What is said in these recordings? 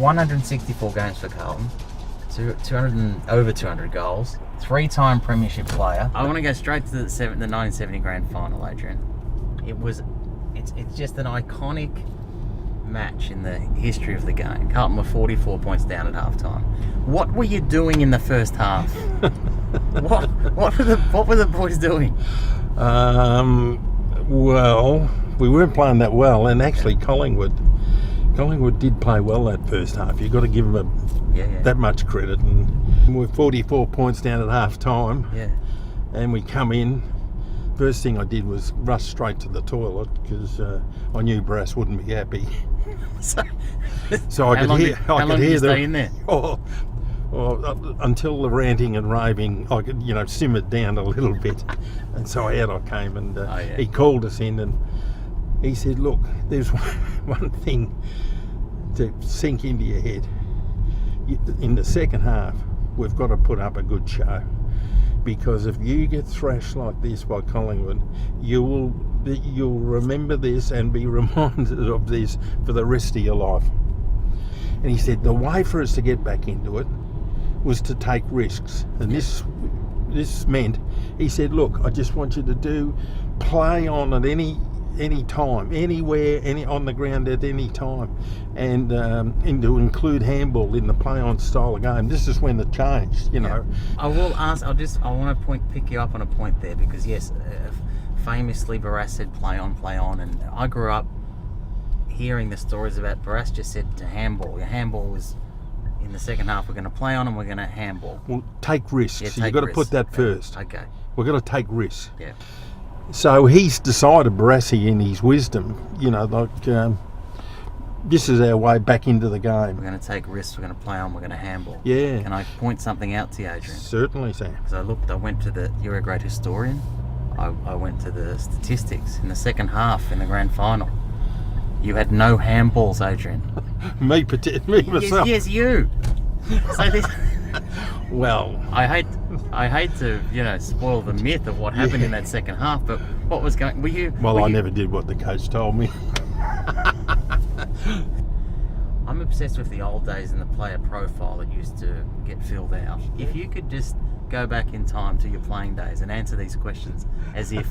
164 games for Carlton, over 200 goals, 3-time premiership player. I want to go straight to the 1970 grand final, Adrian. It's just an iconic match in the history of the game. Carlton were 44 points down at halftime. What were you doing in the first half? What were the boys doing? Well, we weren't playing that well, and actually Collingwood did play well that first half. You've got to give them that much credit. And we're 44 points down at half time. Yeah. And we come in. First thing I did was rush straight to the toilet because I knew Brass wouldn't be happy. So I could hear. How long did you stay in there? Until the ranting and raving, I could, simmered down a little bit. And so out I came, and he called us in, and he said, "Look, there's one thing to sink into your head. In the second half, we've got to put up a good show. Because if you get thrashed like this by Collingwood, you'll remember this and be reminded of this for the rest of your life." And he said the way for us to get back into it was to take risks. And this meant, he said, "Look, I just want you to play on at any time, anywhere, on the ground at any time, and to include handball in the play-on style of game." This is when it changed, I will ask. I want to pick you up on a point there, because yes, famously Barras said play on, and I grew up hearing the stories about Barras just said to handball. Your handball was in the second half. We're going to play on and we're going to handball. Well, take risks. Yeah, You've got to put that first. Okay. We've got to take risks. Yeah. So he's decided, Barassi, in his wisdom, this is our way back into the game. We're going to take risks, we're going to play on, we're going to handball. Yeah. Can I point something out to you, Adrian? Certainly, Sam. Because I went to you're a great historian, I went to the statistics. In the second half, in the grand final, you had no handballs, Adrian. me myself. Yes, you. So this... Well, I hate to spoil the myth of what happened in that second half, but what was going? I never did what the coach told me. I'm obsessed with the old days and the player profile that used to get filled out. If you could just go back in time to your playing days and answer these questions as if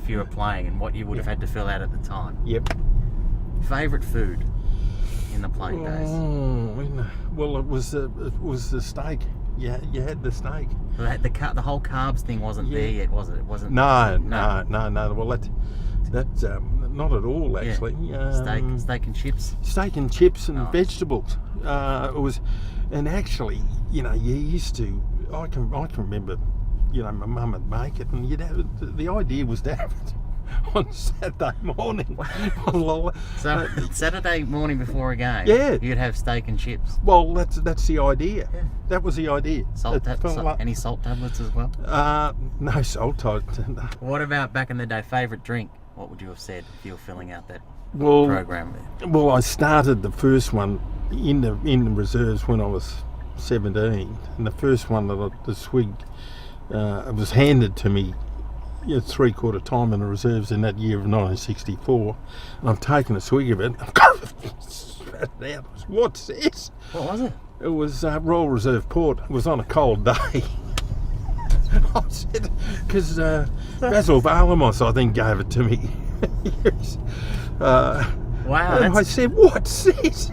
you were playing, and what you would have had to fill out at the time. Yep. Favourite food in the playing days? Well, it was the steak. Yeah, you had the steak. The whole carbs thing wasn't there yet, was it? It wasn't. No. Well, that's not at all, actually. Yeah. Steak and chips. Steak and chips and vegetables. It was, and actually, you used to. I can remember, my mum would make it, and you'd have it. The idea was to have it on Saturday morning. So Saturday morning before a game, you'd have steak and chips. Well, that's the idea. Yeah. That was the idea. Any salt tablets as well? No salt. What about back in the day? Favourite drink? What would you have said if you were filling out that program there? Well, I started the first one in the reserves when I was 17, and the first one that the swig it was handed to me. 3/4 time in the reserves in that year of 1964, and I've taken a swig of it. What's this? What was it? It was Royal Reserve Port. It was on a cold day. I said, because Basil Valamos, I think, gave it to me. Wow. And I said, what's this?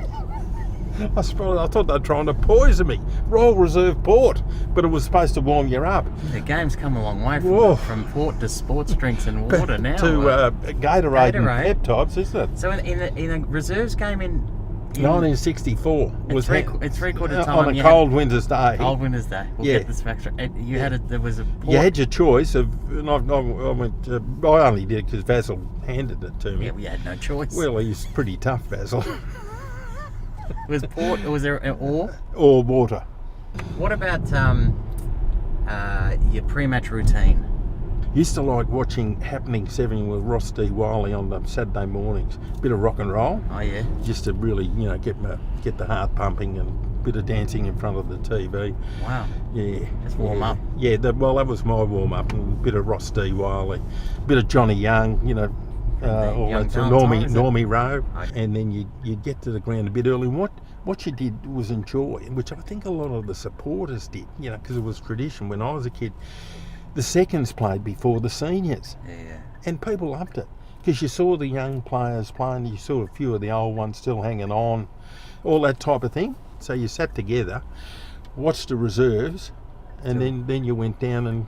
I thought they were trying to poison me. Royal Reserve Port, but it was supposed to warm you up. The game's come a long way from port to sports drinks and water now. To Gatorade and peptides, isn't it? So in a reserves game in 1964 was three-quarter time on a cold winter's day. Cold winter's day. We'll get this fact right. There was a port. You had your choice of, and I went. I only did it because Basil handed it to me. Yeah, we had no choice. Well, he's pretty tough, Basil. Was port? Was there an ore? Or water. What about your pre-match routine? Used to like watching Happening 7 with Ross D. Wiley on the Saturday mornings. Bit of rock and roll. Oh yeah. Just to really, get the heart pumping, and a bit of dancing in front of the TV. Wow. Yeah. Just warm up. Yeah. That was my warm up, and a bit of Ross D. Wiley, a bit of Johnny Young. Normie Rowe, and then you'd get to the ground a bit early. what you did was enjoy, which I think a lot of the supporters did, you know, because it was tradition. When I was a kid, the seconds played before the seniors. Yeah. And people loved it because you saw the young players playing, you saw a few of the old ones still hanging on, all that type of thing. So you sat together, watched the reserves, and then you went down and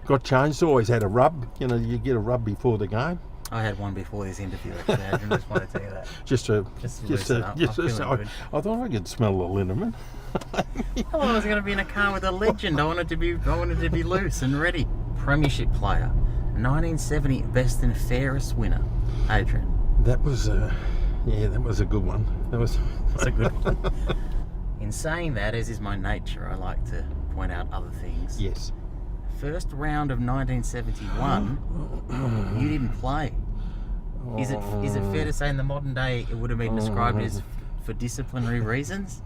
got changed. Always had a rub, you know, you get a rub before the game. I had one before this interview, actually. I just want to tell you that. Just to loosen up. I thought I could smell the liniment. I thought I was going to be in a car with a legend. I wanted to be loose and ready. Premiership player, 1970 best and fairest winner, Adrian. That was that was a good one. That's a good one. In saying that, as is my nature, I like to point out other things. Yes. First round of 1971, you didn't play. Is it fair to say in the modern day it would have been described as for disciplinary reasons?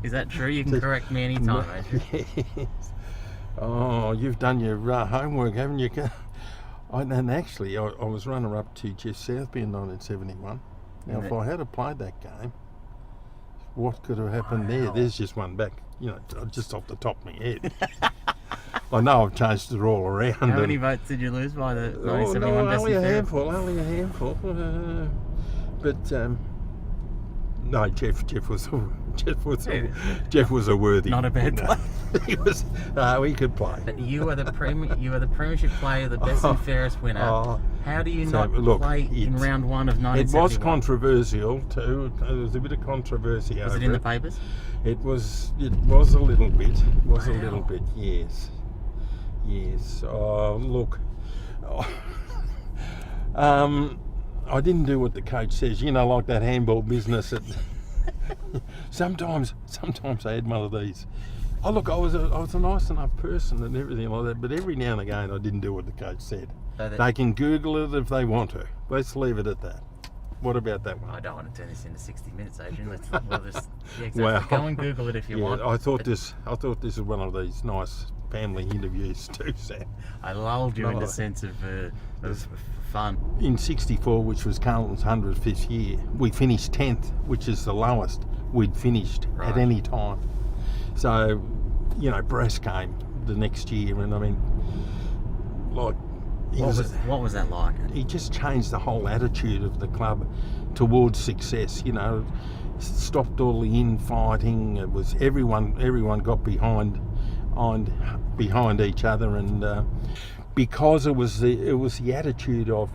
Is that true? You can correct me anytime, Adrian. Yes. Oh, you've done your homework, haven't you? And actually, I was runner-up to Jeff Southby in 1971. Now, if I had played that game, what could have happened there? There's just one back, you know, just off the top of my head. I know I've changed it all around. How many votes did you lose by the 1971 best only and a fairest? handful. No, Jeff was a worthy. Not a bad player. He was. He could play. But you are the premiership player, the best and fairest winner. How do you not play in round one of 1971? It was controversial too. There was a bit of controversy. Was it in the papers? It was a little bit. A little bit. Yes. Oh, look. I didn't do what the coach says. You know, like that handball business. Sometimes I had one of these. Oh, look, I was a nice enough person and everything like that, but every now and again I didn't do what the coach said. So they can Google it if they want to. Let's leave it at that. What about that one? I don't want to turn this into 60 minutes, Adrian. Well, go and Google it if you want. I thought this was one of these nice family interviews too, Sam. I lulled you into a sense of fun. In '64, which was Carlton's 105th year, we finished 10th, which is the lowest we'd finished at any time. So, you know, Brass came the next year, and I mean, like, what was that like? He just changed the whole attitude of the club towards success. You know, stopped all the infighting. It was everyone got behind each other, and because it was the attitude of,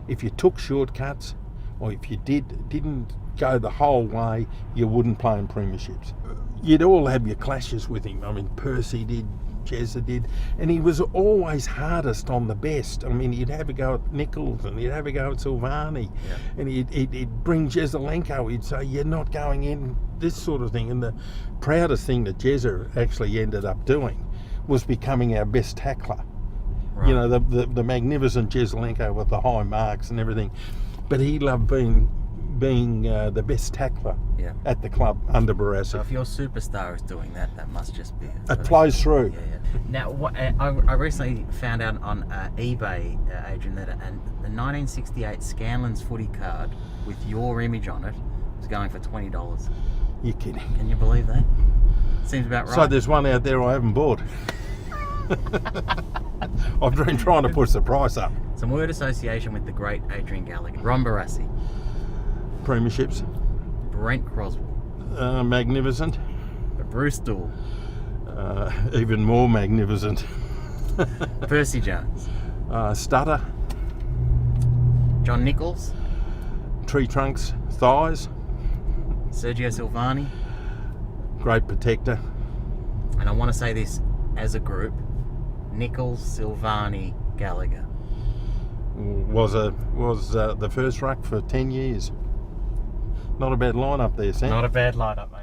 if you took shortcuts or if you didn't go the whole way, you wouldn't play in premierships. You'd all have your clashes with him. I mean, Percy did, Jezza did, and he was always hardest on the best. I mean, he'd have a go at Nichols and he'd have a go at Silvani, and he'd bring Jesselenko. He'd say, "You're not going in," this sort of thing. And the proudest thing that Jezza actually ended up doing was becoming our best tackler. Right. You know, the magnificent Jesselenko with the high marks and everything. But he loved being the best tackler at the club under Barassi. So if your superstar is doing that, that must just be... It flows through. Yeah. Now, I recently found out on eBay, Adrian, that the 1968 Scanlon's footy card with your image on it was going for $20. You're kidding. Can you believe that? Seems about right. So there's one out there I haven't bought. I've been trying to push the price up. Some word association with the great Adrian Gallagher. Ron Barassi. Premierships. Brent Croswell. Magnificent. Bruce Dool. Even more magnificent. Percy Jones. Stutter. John Nichols. Tree trunks, thighs. Sergio Silvani. Great protector. And I want to say this as a group: Nichols, Silvani, Gallagher. Was the first ruck for 10 years. Not a bad lineup there, Sam. Not a bad lineup, mate.